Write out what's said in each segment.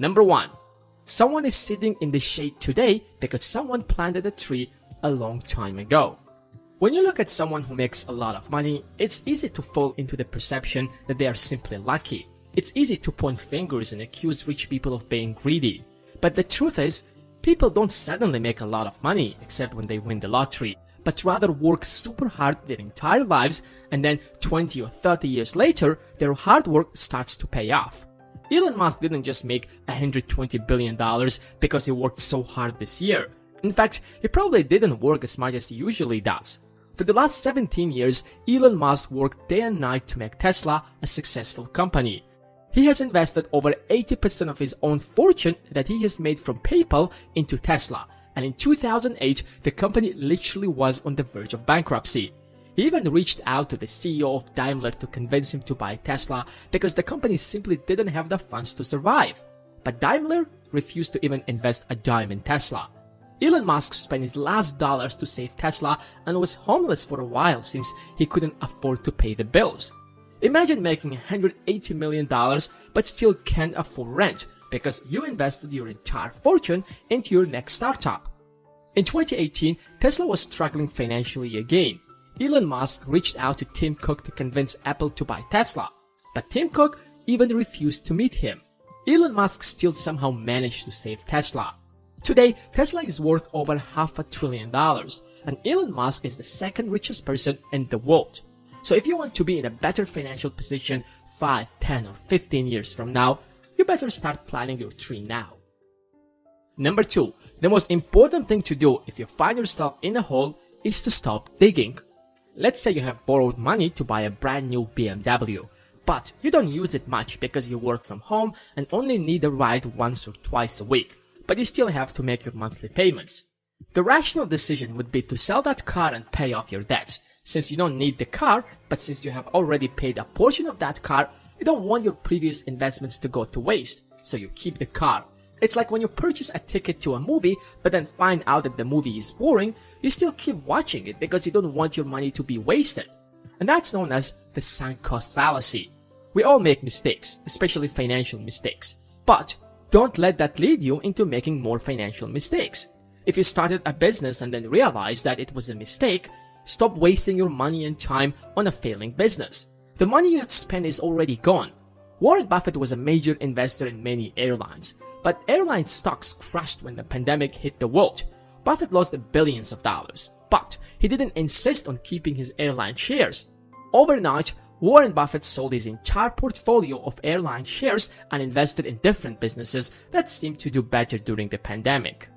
Number 1. Someone is sitting in the shade today because someone planted a tree a long time ago. When you look at someone who makes a lot of money, it's easy to fall into the perception that they are simply lucky. It's easy to point fingers and accuse rich people of being greedy. But the truth is, people don't suddenly make a lot of money except when they win the lottery, but rather work super hard their entire lives, and then 20 or 30 years later, their hard work starts to pay off. Elon Musk didn't just make $120 billion because he worked so hard this year. In fact, he probably didn't work as much as he usually does. For the last 17 years, Elon Musk worked day and night to make Tesla a successful company. He has invested over 80% of his own fortune that he has made from PayPal into Tesla, and in 2008, the company literally was on the verge of bankruptcy. He even reached out to the CEO of Daimler to convince him to buy Tesla because the company simply didn't have the funds to survive. But Daimler refused to even invest a dime in Tesla. Elon Musk spent his last dollars to save Tesla and was homeless for a while since he couldn't afford to pay the bills. Imagine making $180 million but still can't afford rent because you invested your entire fortune into your next startup. In 2018, Tesla was struggling financially again. Elon Musk reached out to Tim Cook to convince Apple to buy Tesla, but Tim Cook even refused to meet him. Elon Musk still somehow managed to save Tesla. Today, Tesla is worth over $500 billion, and Elon Musk is the second richest person in the world. So if you want to be in a better financial position 5, 10, or 15 years from now, you better start planning your tree now. Number 2. The most important thing to do if you find yourself in a hole is to stop digging. Let's say you have borrowed money to buy a brand new BMW, but you don't use it much because you work from home and only need a ride once or twice a week, but you still have to make your monthly payments. The rational decision would be to sell that car and pay off your debts, since you don't need the car, but since you have already paid a portion of that car, you don't want your previous investments to go to waste, so you keep the car. It's like when you purchase a ticket to a movie, but then find out that the movie is boring, you still keep watching it because you don't want your money to be wasted. And that's known as the sunk cost fallacy. We all make mistakes, especially financial mistakes. But don't let that lead you into making more financial mistakes. If you started a business and then realized that it was a mistake, stop wasting your money and time on a failing business. The money you have spent is already gone. Warren Buffett was a major investor in many airlines, but airline stocks crashed when the pandemic hit the world. Buffett lost billions of dollars, but he didn't insist on keeping his airline shares. Overnight, Warren Buffett sold his entire portfolio of airline shares and invested in different businesses that seemed to do better during the pandemic.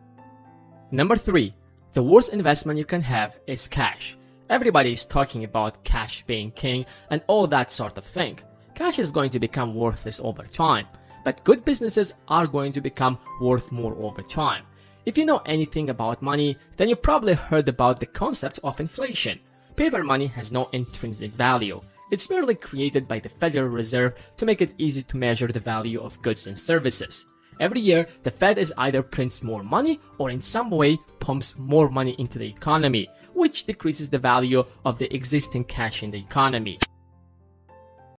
Number 3. The worst investment you can have is cash. Everybody is talking about cash being king and all that sort of thing. Cash is going to become worthless over time, but good businesses are going to become worth more over time. If you know anything about money, then you probably heard about the concept of inflation. Paper money has no intrinsic value. It's merely created by the Federal Reserve to make it easy to measure the value of goods and services. Every year, the Fed is either prints more money or in some way pumps more money into the economy, which decreases the value of the existing cash in the economy.